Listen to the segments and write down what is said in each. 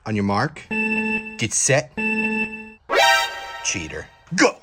On your mark, get set, cheater, go!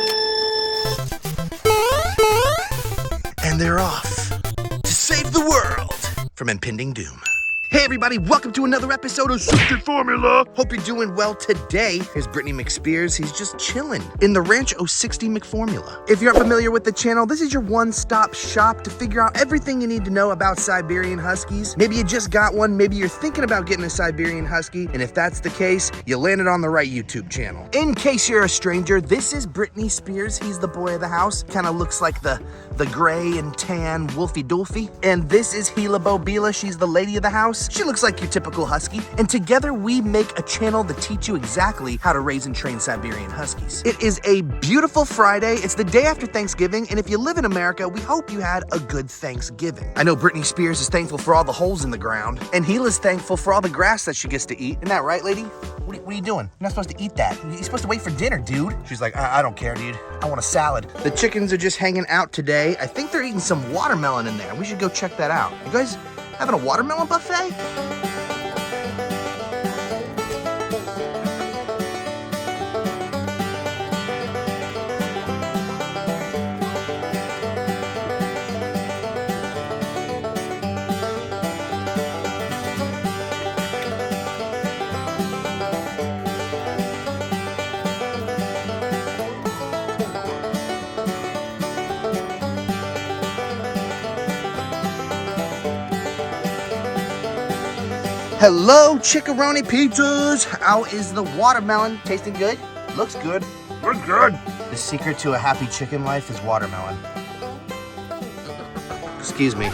And they're off to save the world from impending doom. Hey everybody, welcome to another episode of Safety Formula. Hope you're doing well today. Here's Brittany McSpears. He's just chilling in the Ranch 060 McFormula. If you're unfamiliar with the channel, this is your one-stop shop to figure out everything you need to know about Siberian Huskies. Maybe you just got one, maybe you're thinking about getting a Siberian Husky, and if that's the case, you landed on the right YouTube channel. In case you're a stranger, this is Brittany Spears. He's the boy of the house. Kind of looks like the gray and tan Wolfie Dolfie. And this is Hila Bobila. She's the lady of the house. She looks like your typical husky, and together we make a channel to teach you exactly how to raise and train Siberian Huskies. It is a beautiful Friday. It's the day after Thanksgiving, and if you live in America, we hope you had a good Thanksgiving. I know Brittany Spears is thankful for all the holes in the ground, and Hila's thankful for all the grass that she gets to eat. Isn't that right, lady? What are you doing? You're not supposed to eat that. You're supposed to wait for dinner, dude. She's like, I don't care, dude. I want a salad. The chickens are just hanging out today. I think they're eating some watermelon in there. We should go check that out. You guys having a watermelon buffet? Hello, Chickaroni Pizzas. How is the watermelon? Tasting good? Looks good. Looks good. The secret to a happy chicken life is watermelon. Excuse me.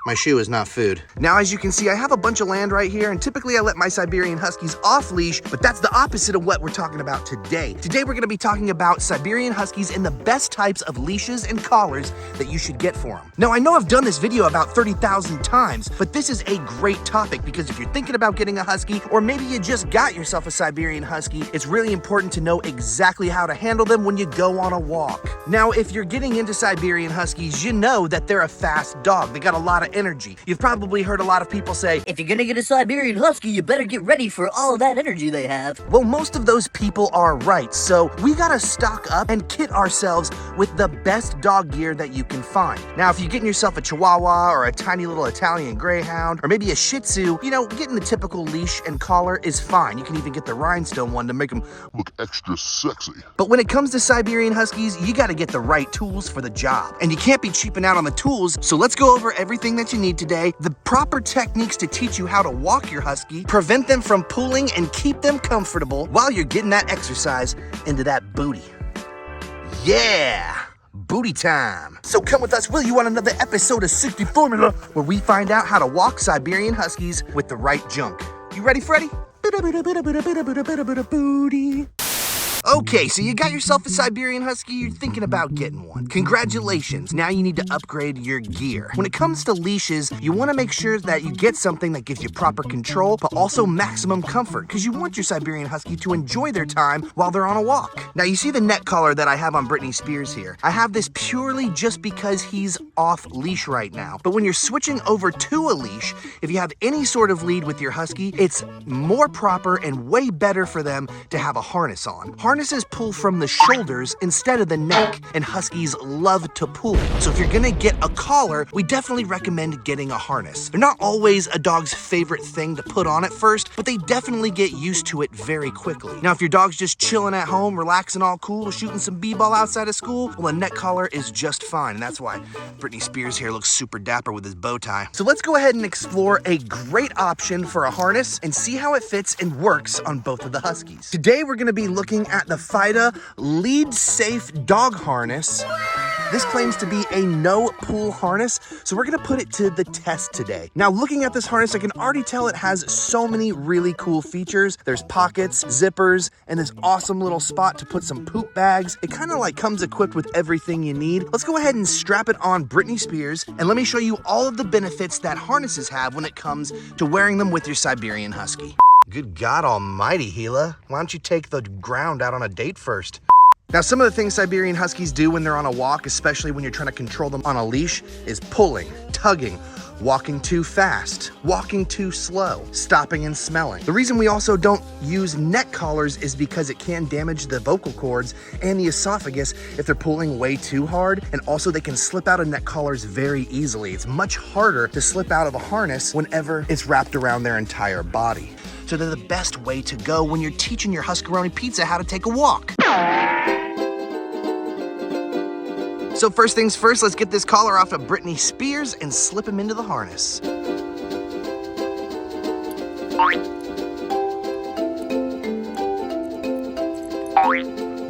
My shoe is not food. Now, as you can see, I have a bunch of land right here, and typically I let my Siberian Huskies off leash, but that's the opposite of what we're talking about today. Today, we're gonna be talking about Siberian Huskies and the best types of leashes and collars that you should get for them. Now, I know I've done this video about 30,000 times, but this is a great topic because if you're thinking about getting a Husky, or maybe you just got yourself a Siberian Husky, it's really important to know exactly how to handle them when you go on a walk. Now, if you're getting into Siberian Huskies, you know that they're a fast dog. They got a lot of energy. You've probably heard a lot of people say, if you're gonna get a Siberian Husky, you better get ready for all of that energy they have. Well, most of those people are right, so we gotta stock up and kit ourselves with the best dog gear that you can find. Now, if you're getting yourself a Chihuahua or a tiny little Italian Greyhound or maybe a Shih Tzu, you know, getting the typical leash and collar is fine. You can even get the rhinestone one to make them look extra sexy. But when it comes to Siberian Huskies, you gotta get the right tools for the job. And you can't be cheaping out on the tools, so let's go over everything that you need today, the proper techniques to teach you how to walk your Husky, prevent them from pulling, and keep them comfortable while you're getting that exercise into that booty. Yeah! Booty time. So come with us, will you, on another episode of Safety Formula, where we find out how to walk Siberian Huskies with the right junk. You ready, Freddy? Booty. Okay, so you got yourself a Siberian Husky, you're thinking about getting one. Congratulations, now you need to upgrade your gear. When it comes to leashes, you want to make sure that you get something that gives you proper control, but also maximum comfort, because you want your Siberian Husky to enjoy their time while they're on a walk. Now, you see the neck collar that I have on Brittany Spears here. I have this purely just because he's off leash right now. But when you're switching over to a leash, if you have any sort of lead with your Husky, it's more proper and way better for them to have a harness on. Harnesses pull from the shoulders instead of the neck, and Huskies love to pull. So if you're gonna get a collar, we definitely recommend getting a harness. They're not always a dog's favorite thing to put on at first, but they definitely get used to it very quickly. Now, if your dog's just chilling at home, relaxing all cool, shooting some b-ball outside of school, well, a neck collar is just fine, and that's why Brittany Spears here looks super dapper with his bow tie. So let's go ahead and explore a great option for a harness and see how it fits and works on both of the Huskies. Today, we're gonna be looking at the Fida Lead Safe Dog Harness. This claims to be a no-pull harness, so we're gonna put it to the test today. Now, looking at this harness, I can already tell it has so many really cool features. There's pockets, zippers, and this awesome little spot to put some poop bags. It kind of like comes equipped with everything you need. Let's go ahead and strap it on Brittany Spears, and let me show you all of the benefits that harnesses have when it comes to wearing them with your Siberian Husky. Good God almighty, Hila. Why don't you take the ground out on a date first? Now, some of the things Siberian Huskies do when they're on a walk, especially when you're trying to control them on a leash, is pulling, tugging, walking too fast, walking too slow, stopping and smelling. The reason we also don't use neck collars is because it can damage the vocal cords and the esophagus if they're pulling way too hard, and also they can slip out of neck collars very easily. It's much harder to slip out of a harness whenever it's wrapped around their entire body. So they're the best way to go when you're teaching your Huskaroni pizza how to take a walk. So first things first, let's get this collar off of Britney Spears and slip him into the harness.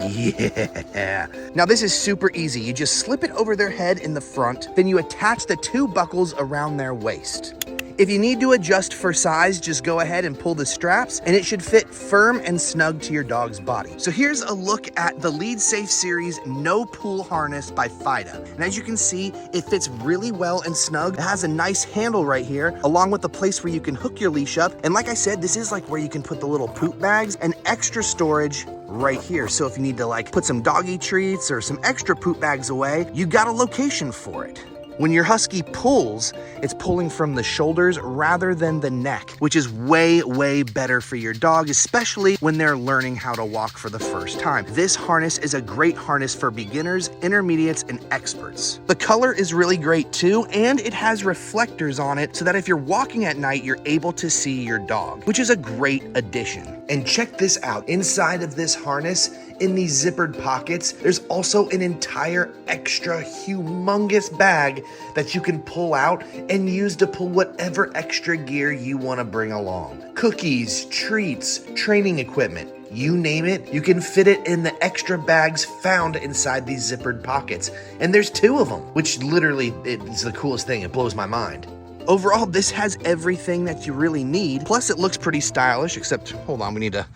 Yeah. Now this is super easy. You just slip it over their head in the front, then you attach the two buckles around their waist. If you need to adjust for size, just go ahead and pull the straps and it should fit firm and snug to your dog's body. So here's a look at the Lead Safe Series No Pull Harness by Fida. And as you can see, it fits really well and snug. It has a nice handle right here, along with a place where you can hook your leash up. And like I said, this is like where you can put the little poop bags and extra storage right here. So if you need to like put some doggy treats or some extra poop bags away, you got a location for it. When your husky pulls, it's pulling from the shoulders rather than the neck, which is way, way better for your dog, especially when they're learning how to walk for the first time. This harness is a great harness for beginners, intermediates, and experts. The color is really great too, and it has reflectors on it so that if you're walking at night, you're able to see your dog, which is a great addition. And check this out. Inside of this harness, in these zippered pockets, there's also an entire extra humongous bag that you can pull out and use to pull whatever extra gear you want to bring along. Cookies, treats, training equipment, you name it, you can fit it in the extra bags found inside these zippered pockets. And there's two of them, which literally is the coolest thing. It blows my mind. Overall, this has everything that you really need. Plus, it looks pretty stylish, except, hold on, we need to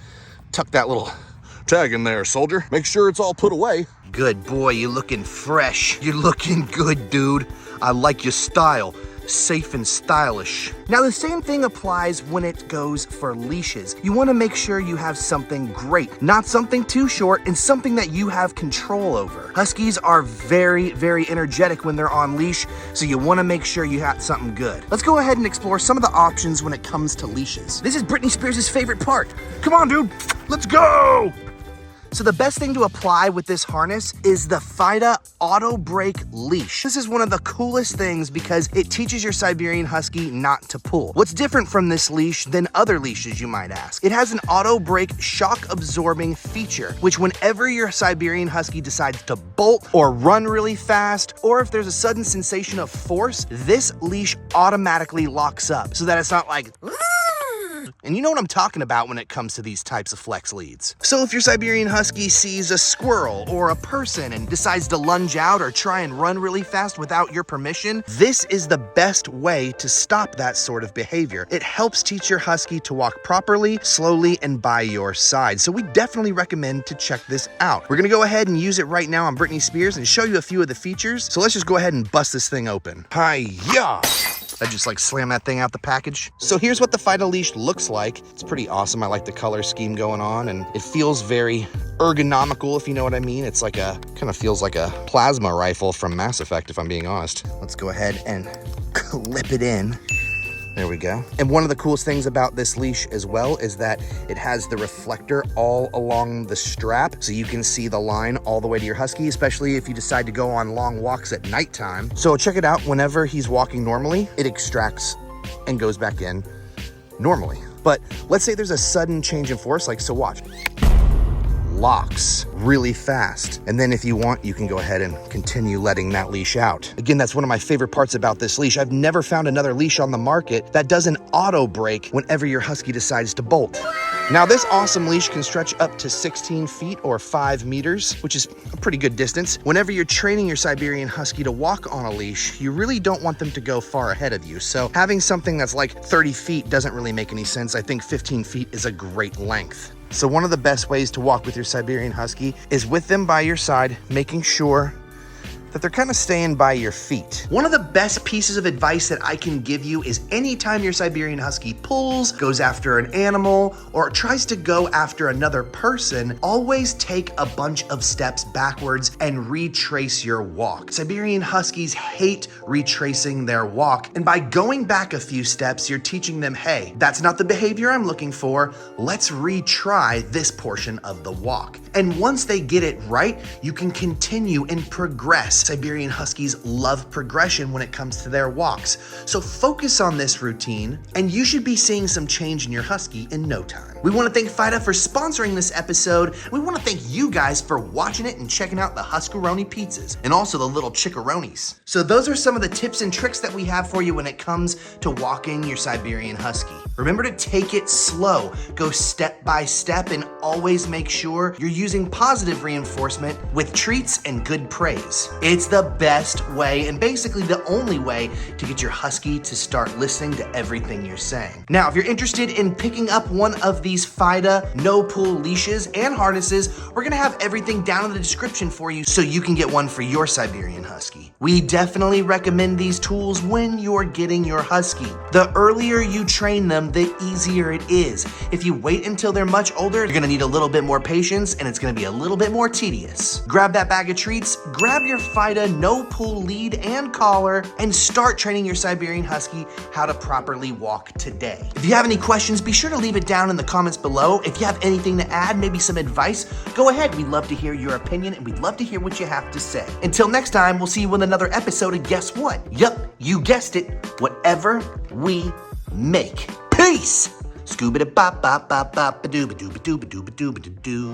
tuck that little tag in there, soldier. Make sure it's all put away. Good boy, you're looking fresh. You're looking good, dude. I like your style. Safe and stylish. Now the same thing applies when it goes for leashes. You want to make sure you have something great, not something too short, and something that you have control over. Huskies are very, very energetic when they're on leash, so you want to make sure you have something good. Let's go ahead and explore some of the options when it comes to leashes. This is Britney Spears' favorite part. Come on, dude, let's go! So the best thing to apply with this harness is the Fida Auto Brake Leash. This is one of the coolest things because it teaches your Siberian Husky not to pull. What's different from this leash than other leashes, you might ask? It has an auto brake shock absorbing feature, which whenever your Siberian Husky decides to bolt or run really fast, or if there's a sudden sensation of force, this leash automatically locks up so that it's not like, and you know what I'm talking about when it comes to these types of flex leads. So if your Siberian Husky sees a squirrel or a person and decides to lunge out or try and run really fast without your permission, this is the best way to stop that sort of behavior. It helps teach your Husky to walk properly, slowly, and by your side. So we definitely recommend to check this out. We're gonna go ahead and use it right now on Britney Spears and show you a few of the features. So let's just go ahead and bust this thing open. Hi-ya! I just like slam that thing out the package. So here's what the Fida leash looks like. It's pretty awesome. I like the color scheme going on, and it feels very ergonomical, if you know what I mean. It's like kind of feels like a plasma rifle from Mass Effect, if I'm being honest. Let's go ahead and clip it in. There we go. And one of the coolest things about this leash as well is that it has the reflector all along the strap, so you can see the line all the way to your Husky, especially if you decide to go on long walks at nighttime. So check it out. Whenever he's walking normally, it extracts and goes back in normally. But let's say there's a sudden change in force, like so watch. Locks really fast. And then if you want, you can go ahead and continue letting that leash out. Again, that's one of my favorite parts about this leash. I've never found another leash on the market that does an auto brake whenever your Husky decides to bolt. Now this awesome leash can stretch up to 16 feet or 5 meters, which is a pretty good distance. Whenever you're training your Siberian Husky to walk on a leash, you really don't want them to go far ahead of you. So having something that's like 30 feet doesn't really make any sense. I think 15 feet is a great length. So one of the best ways to walk with your Siberian Husky is with them by your side, making sure that they're kind of staying by your feet. One of the best pieces of advice that I can give you is anytime your Siberian Husky pulls, goes after an animal, or tries to go after another person, always take a bunch of steps backwards and retrace your walk. Siberian Huskies hate retracing their walk, and by going back a few steps, you're teaching them, hey, that's not the behavior I'm looking for. Let's retry this portion of the walk. And once they get it right, you can continue and progress. Siberian Huskies love progression when it comes to their walks. So focus on this routine, and you should be seeing some change in your Husky in no time. We want to thank Fida for sponsoring this episode. We want to thank you guys for watching it and checking out the Huskaroni pizzas and also the little chickaronis. So those are some of the tips and tricks that we have for you when it comes to walking your Siberian Husky. Remember to take it slow, go step by step, and always make sure you're using positive reinforcement with treats and good praise. It's the best way and basically the only way to get your Husky to start listening to everything you're saying. Now, if you're interested in picking up one of these Fida no-pull leashes and harnesses, we're gonna have everything down in the description for you so you can get one for your Siberian Husky. We definitely recommend these tools when you're getting your Husky. The earlier you train them, the easier it is. If you wait until they're much older, you're gonna need a little bit more patience and it's gonna be a little bit more tedious. Grab that bag of treats, grab your Fida no-pull lead and collar, and start training your Siberian Husky how to properly walk today. If you have any questions, be sure to leave it down in the comments below. If you have anything to add, maybe some advice, go ahead. We'd love to hear your opinion and we'd love to hear what you have to say. Until next time, we'll see you in another episode, and guess what? Yup, you guessed it, whatever we make. Peace! Scuba da ba ba ba ba ba doo ba doo ba doo ba doo ba doo ba doo.